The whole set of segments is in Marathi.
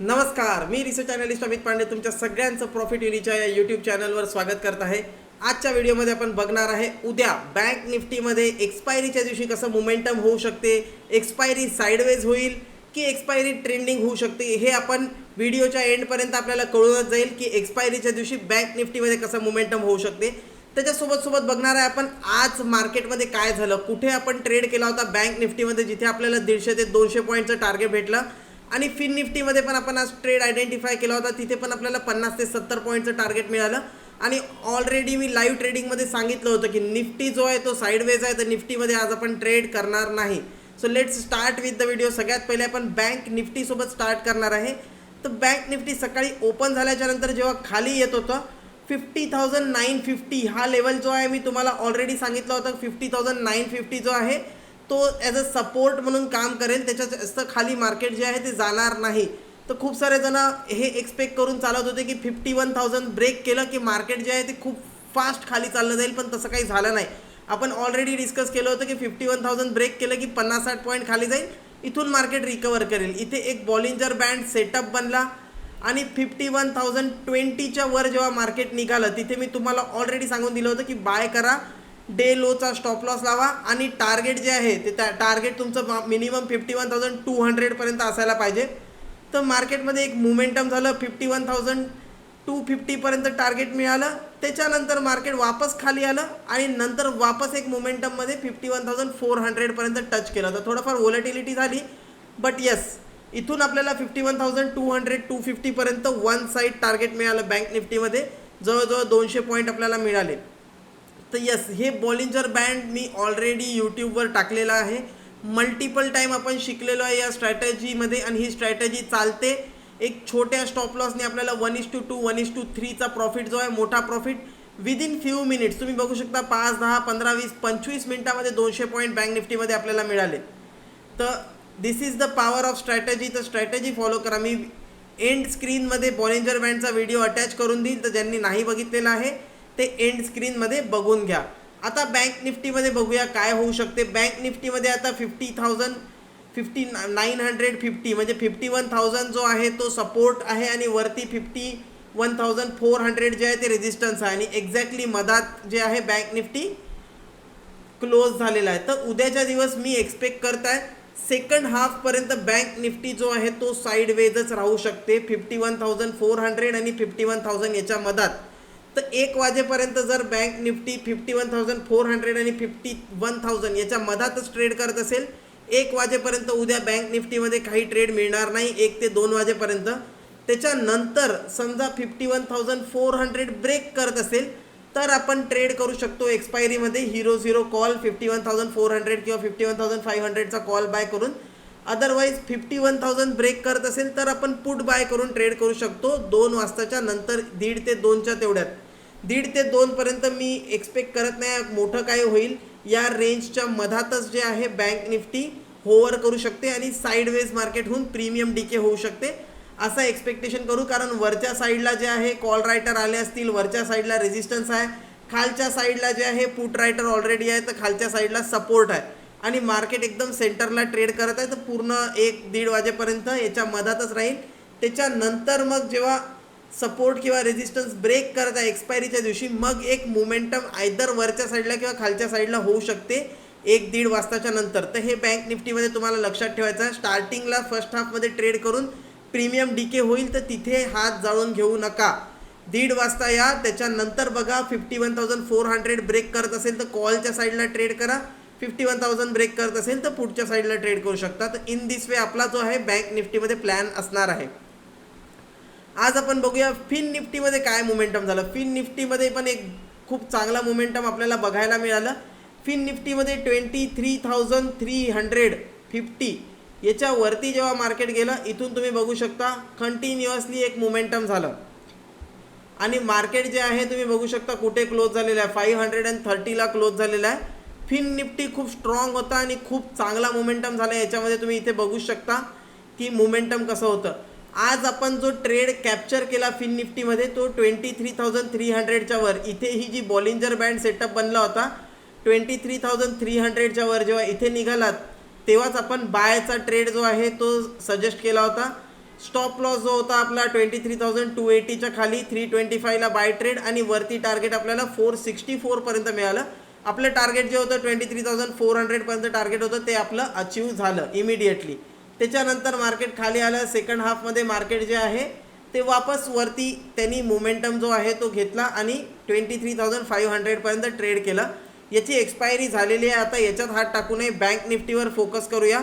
नमस्कार, मी रिसर्च अॅनालिस्ट अमित पांडे तुमच्या सगळ्यांचं प्रॉफिट युनिच्या या यूट्यूब चॅनलवर स्वागत करत आहे। आजच्या व्हिडिओमध्ये आपण बघणार आहे उद्या बँक निफ्टीमध्ये एक्सपायरीच्या दिवशी कसं मोमेंटम होऊ शकते, एक्सपायरी साइडवेज होईल की एक्सपायरी ट्रेंडिंग होऊ शकते, हे आपण व्हिडिओच्या एंडपर्यंत आपल्याला कळूनच जाईल की एक्सपायरीच्या दिवशी बँक निफ्टीमध्ये कसं मोमेंटम होऊ शकते। त्याच्यासोबत बघणार आहे आपण आज मार्केटमध्ये काय झालं, कुठे आपण ट्रेड केला होता बँक निफ्टीमध्ये जिथे आपल्याला 150 ते 200 पॉईंटचं टार्गेट भेटलं आणि फिन निफ्टीमध्ये पण आपण आज ट्रेड आयडेंटिफाय केला होता, तिथे पण आपल्याला 50 ते 70 पॉईंटचं टार्गेट मिळालं। आणि ऑलरेडी मी लाईव्ह ट्रेडिंगमध्ये सांगितलं होतं की निफ्टी जो आहे तो साईडवेज आहे, तर निफ्टीमध्ये आज आपण ट्रेड करणार नाही। So let's start with the video. सगळ्यात पहिले आपण बँक निफ्टीसोबत स्टार्ट करणार आहे। तर बँक निफ्टी सकाळी ओपन झाल्याच्या नंतर जेव्हा खाली येत होतं 50,950 हा लेवल जो आहे मी तुम्हाला ऑलरेडी सांगितलं होतं, 50,950 जो आहे तो ॲज अ सपोर्ट म्हणून काम करेल, त्याच्या जास्त खाली मार्केट जे आहे ते जाणार नाही। तर खूप सारे जण हे एक्सपेक्ट करून चालत होते की 51,000 ब्रेक केलं की मार्केट जे आहे ते खूप फास्ट खाली चाललं जाईल, पण तसं काही झालं नाही। आपण ऑलरेडी डिस्कस केलं होतं की 51,000 ब्रेक केलं की 50-60 पॉईंट खाली जाईल, इथून मार्केट रिकवर करेल। इथे एक बॉलिंजर बँड सेटअप बनला आणि 51,020च्या वर जेव्हा मार्केट निघालं तिथे मी तुम्हाला ऑलरेडी सांगून दिलं होतं की बाय करा, डे लोचा स्टॉप लॉस लावा आणि टार्गेट जे आहे ते टार्गेट तुमचं मिनिमम 51,200 पर्यंत असायला पाहिजे। तर मार्केटमध्ये एक मोमेंटम झालं, 51,250 पर्यंत टार्गेट मिळालं, त्याच्यानंतर मार्केट वापस खाली आलं आणि नंतर वापस एक मोमेंटममध्ये 51,400 पर्यंत टच केलं। तर थोडंफार व्होलॅटिलिटी झाली, बट येस इथून आपल्याला 51,200-250 पर्यंत वन साईड टार्गेट मिळालं। बँक निफ्टीमध्ये जवळजवळ 200 पॉईंट आपल्याला मिळाले। तर यस, हे बॉलिंजर बँड मी ऑलरेडी यूट्यूबवर टाकलेलं आहे, मल्टिपल टाईम आपण शिकलेलो आहे या स्ट्रॅटेजीमध्ये आणि ही स्ट्रॅटेजी चालते। एक छोट्या स्टॉप लॉसने आपल्याला 1:2 1:3चा प्रॉफिट जो आहे, मोठा प्रॉफिट विदिन फ्यू मिनिट्स तुम्ही बघू शकता, 5, 10, 15, 20, 25 मिनिटामध्ये 200 पॉईंट बँक निफ्टीमध्ये आपल्याला मिळाले। तर this is the power of strategy. तर स्ट्रॅटेजी फॉलो करा। मी एंड स्क्रीनमध्ये बॉलिंजर बँडचा व्हिडिओ अटॅच करून देईल, तर ज्यांनी नाही बघितलेला आहे ते एंड स्क्रीनमध्ये बघून घ्या। आता बँक निफ्टीमध्ये बघूया काय होऊ शकते। बँक निफ्टीमध्ये आता 50,950 म्हणजे 51,000 जो आहे तो सपोर्ट आहे आणि वरती 51,400 जे आहे ते रेजिस्टन्स आहे आणि एक्झॅक्टली मधात जे आहे बँक निफ्टी क्लोज झालेला आहे। तर उद्याच्या दिवस मी एक्सपेक्ट करत आहे सेकंड हाफपर्यंत बँक निफ्टी जो आहे तो साईडवेजच राहू शकते, 51,400 आणि 51,000 याच्या मधात। तर 1 वाजेपर्यंत जर बँक निफ्टी 51,400 आणि 51,000 याच्या मधातच ट्रेड करत असेल, 1 वाजेपर्यंत उद्या बँक निफ्टीमध्ये काही ट्रेड मिळणार नाही, 1 ते 2 वाजेपर्यंत। त्याच्यानंतर समजा 51,400 ब्रेक करत असेल तर आपण ट्रेड करू शकतो एक्सपायरीमध्ये 0-0 कॉल 51,400 किंवा 51,500चा कॉल बाय करून। अदरवाईज 51,000 ब्रेक करत असेल तर आपण पुट बाय करून ट्रेड करू शकतो 2 वाजताच्या नंतर, 1:30 ते 2च्या तेवढ्यात। 1:30 ते 2 पर्यंत मी एक्सपेक्ट करत नाही मोठं काय होईल, या रेंजच्या मधातच जे आहे बँक निफ्टी होवर करू शकते आणि साईडवेज मार्केट होऊन प्रीमियम डीके होऊ शकते असं एक्सपेक्टेशन करू। कारण वरच्या साईडला जे आहे कॉल रायटर आले असतील, वरच्या साईडला रेजिस्टन्स आहे, खालच्या साईडला जे आहे पुट रायटर ऑलरेडी आहे, तर खालच्या साईडला सपोर्ट आहे आणि मार्केट एकदम सेंटरला ट्रेड करत आहे। तर पूर्ण 1-1:30 वाजेपर्यंत याच्या मधातच राहील। त्याच्यानंतर मग जेव्हा सपोर्ट किंवा रेजिस्टन्स ब्रेक करत आहे एक्सपायरीच्या दिवशी, मग एक मोमेंटम आयदर वरच्या साईडला किंवा खालच्या साईडला होऊ शकते 1-1:30 वाजताच्या नंतर। तर हे बँक निफ्टीमध्ये तुम्हाला लक्षात ठेवायचं आहे। स्टार्टिंगला फर्स्ट हाफमध्ये ट्रेड करून प्रीमियम डीके होईल तर तिथे हात जाळून घेऊ नका, 1:30 वाजता या, त्याच्यानंतर बघा 51,400 ब्रेक करत असेल तर कॉलच्या साईडला ट्रेड करा, 51,000 ब्रेक करत असेल तर पुढच्या साईडला ट्रेड करू शकता। तर इन दिस वे आपला जो आहे बँक निफ्टीमध्ये प्लॅन असणार आहे। आज आपण बघूया फिन निफ्टीमध्ये काय मोमेंटम झालं। फिन निफ्टीमध्ये पण एक खूप चांगला मोमेंटम आपल्याला बघायला मिळालं। फिन निफ्टीमध्ये 23,350 याच्यावरती जेव्हा मार्केट गेलं, इथून तुम्ही बघू शकता कंटिन्युअसली एक मोमेंटम झालं आणि मार्केट जे आहे तुम्ही बघू शकता कुठे क्लोज झालेलं आहे, 530ला क्लोज झालेला आहे। फिन निफ्टी खूप स्ट्रॉंग होता आणि खूप चांगला मोमेंटम झाला। याच्यामध्ये तुम्ही इथे बघू शकता की मोमेंटम कसं होतं। आज आपण जो ट्रेड कॅप्चर केला फिन निफ्टीमध्ये तो 23,300च्या वर, इथे ही जी बॉलिंजर बँड सेटअप बनला होता 23,300च्या वर जेव्हा इथे निघालात तेव्हाच आपण बायचा ट्रेड जो आहे तो सजेस्ट केला होता। स्टॉप लॉस जो होता आपला 23,280च्या खाली 325ला बाय ट्रेड आणि वरती टार्गेट आपल्याला 464 पर्यंत मिळालं. आपलं टार्गेट जे होतं 23,400 पर्यंत टार्गेट होतं ते आपलं अचीव झालं इमिडिएटली. त्याच्यानंतर मार्केट खाली आलं. सेकंड हाफमध्ये मार्केट जे आहे ते वापस वरती त्यांनी मोमेंटम जो आहे तो घेतला आणि 23,500 पर्यंत ट्रेड केलं. याची एक्सपायरी झालेली आहे. आता याच्यात हात टाकू नये. बँक निफ्टीवर फोकस करूया.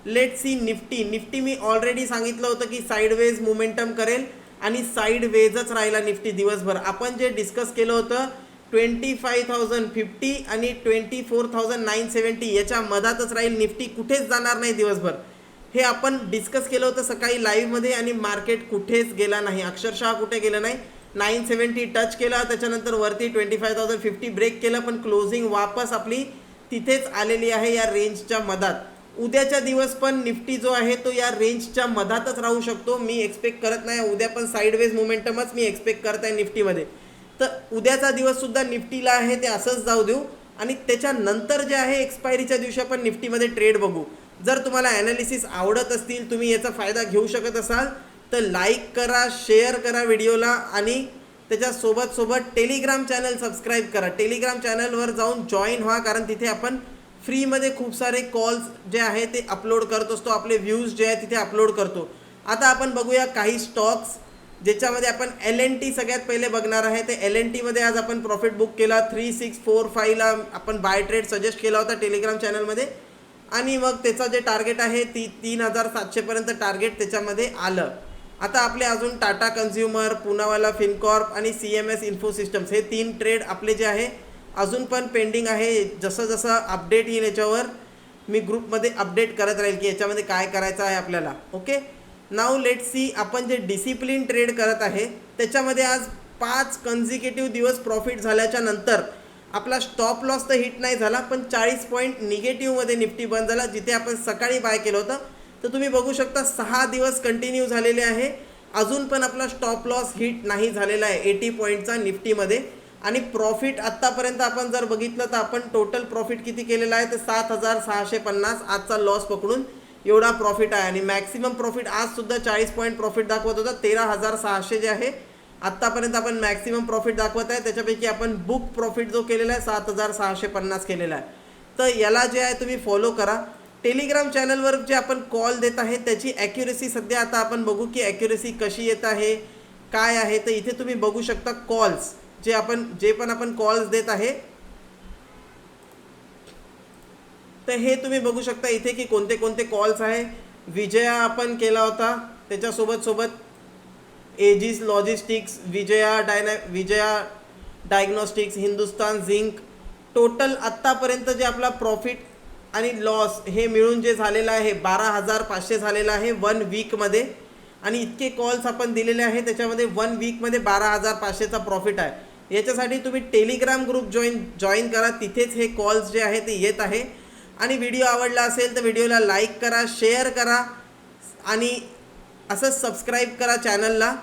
लेट सी निफ्टी मी ऑलरेडी सांगितलं होतं की साईडवेज मोमेंटम करेल आणि साईडवेजच राहिला निफ्टी दिवसभर. आपण जे डिस्कस केलं होतं 25,050 आणि 24,970 याच्या मधातच राहील निफ्टी, कुठेच जाणार नाही दिवसभर. हे आपण डिस्कस केलं होतं सकाळी लाईव्हमध्ये आणि मार्केट कुठेच गेला नाही, अक्षरशः कुठे गेलं नाही. 970 टच केला, त्याच्यानंतर वरती 25,050 ब्रेक केलं, पण क्लोजिंग वापस आपली तिथेच आलेली आहे या रेंजच्या मधात. उद्याचा दिवस पण निफ्टी जो आहे तो या रेंजच्या मधातच राहू शकतो. मी एक्सपेक्ट करत नाही उद्या पण साईडवेज मोमेंटमच मी एक्सपेक्ट करत आहे निफ्टीमध्ये. तर उद्याचा दिवससुद्धा निफ्टीला आहे ते असंच जाऊ देऊ आणि त्याच्यानंतर जे आहे एक्सपायरीच्या दिवशी आपण निफ्टीमध्ये ट्रेड बघू. जर तुम्हाला ॲनालिसिस आवडत असतील, तुम्ही याचा फायदा घेऊ शकत असाल तर लाईक करा, शेअर करा व्हिडिओला आणि त्याच्यासोबत टेलिग्राम चॅनल सबस्क्राईब करा. टेलिग्राम चॅनलवर जाऊन जॉईन व्हा, कारण तिथे आपण फ्रीमध्ये खूप सारे कॉल्स जे आहे ते अपलोड करत असतो. आपले व्ह्यूज जे आहे तिथे अपलोड करतो. आता आपण बघूया काही स्टॉक्स ज्याच्यामध्ये आपण LNT सगळ्यात पहिले बघणार आहे. ते LNTमध्ये आज आपण प्रॉफिट बुक केला. 3645ला आपण बाय ट्रेड सजेस्ट केला होता टेलिग्राम चॅनलमध्ये आणि मग त्याचं जे टार्गेट आहे 3,700 पर्यंत टार्गेट त्याच्यामध्ये आलं. आता आपले अजून टाटा कन्झ्युमर, पुनावाला फिनकॉर्प आणि CMS इन्फोसिस्टम्स हे 3 ट्रेड आपले जे आहे अजून पण पेंडिंग आहे. जसं जसं अपडेट येईल याच्यावर मी ग्रुपमध्ये अपडेट करत राहील की याच्यामध्ये काय करायचं आहे आपल्याला. Okay, now let see. आपण जे डिसिप्लिन ट्रेड करत आहे त्याच्यामध्ये आज 5 कन्झिक्युटिव्ह दिवस प्रॉफिट झाल्याच्या नंतर आपला स्टॉप लॉस तर हिट नाही झाला, पण 40 पॉईंट निगेटिव्हमध्ये निफ्टी बंद झाला. जिथे आपण सकाळी बाय केलं होतं तर तुम्ही बघू शकता 6 दिवस कंटिन्यू झालेले आहे. अजून पण आपला स्टॉप लॉस हिट नाही झालेला आहे 80 पॉईंटचा निफ्टीमध्ये. आणि प्रॉफिट आत्तापर्यंत आपण जर बघितलं तर आपण टोटल प्रॉफिट किती केलेला आहे तर 7,650. आजचा लॉस पकडून एवढा प्रॉफिट आहे आणि मॅक्सिमम प्रॉफिट आजसुद्धा 40 पॉईंट प्रॉफिट दाखवत होता. 13,600 जे आहे आत्तापर्यंत आपण मॅक्सिमम प्रॉफिट दाखवत आहे. त्याच्यापैकी आपण बुक प्रॉफिट जो केलेला आहे 7,650 केलेला आहे. तर याला जे आहे तुम्ही फॉलो करा. टेलिग्राम चॅनलवर जे आपण कॉल देत आहे त्याची ॲक्युरेसी सध्या आता आपण बघू की ॲक्युरेसी कशी येत आहे काय आहे. तर इथे तुम्ही बघू शकता कॉल्स जे पण आपण कॉल्स देत आहे तर हे तुम्ही बघू शकता इथे की कोणते कोणते कॉल्स आहे. विजया आपण केला होता, त्याच्यासोबत Aegis logistics, Vijaya diagnostics, Hindustan zinc. Total आत्तापर्यंत जे आपला प्रॉफिट आणि लॉस हे मिळून जे झालेलं आहे 12,500 झालेलं आहे 1 वीकमध्ये. आणि इतके कॉल्स आपण दिलेले आहे त्याच्यामध्ये 1 वीकमध्ये 12,500चा प्रॉफिट आहे. याच्यासाठी तुम्ही टेलिग्राम ग्रुप जॉईन करा. तिथेच हे कॉल्स जे आहे ते येत आहे. आणि व्हिडिओ आवडला असेल तर व्हिडिओला लाईक करा, शेअर करा आणि असंच सबस्क्राईब करा चॅनलला.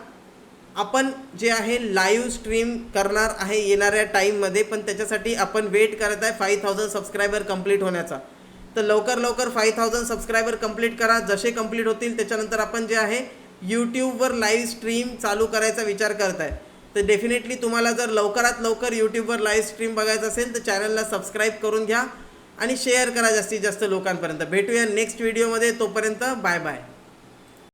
आपण जे आहे लाईव्ह स्ट्रीम करणार आहे येणाऱ्या टाईममध्ये, पण त्याच्यासाठी आपण वेट करत आहे 5,000 सबस्क्रायबर कंप्लीट होण्याचा. तर लवकर 5,000 सबस्क्रायबर कंप्लीट करा. जसे कंप्लीट होतील त्याच्यानंतर आपण जे आहे यूट्यूबवर लाईव्ह स्ट्रीम चालू करायचा विचार करत आहे. तर डेफिनेटली तुम्हाला जर लवकरात लवकर यूट्यूबवर लाईव्ह स्ट्रीम बघायचं असेल तर चॅनलला सबस्क्राईब करून घ्या आणि शेअर करा जास्तीत जास्त लोकांपर्यंत. भेटूया नेक्स्ट व्हिडिओमध्ये. तोपर्यंत बाय बाय.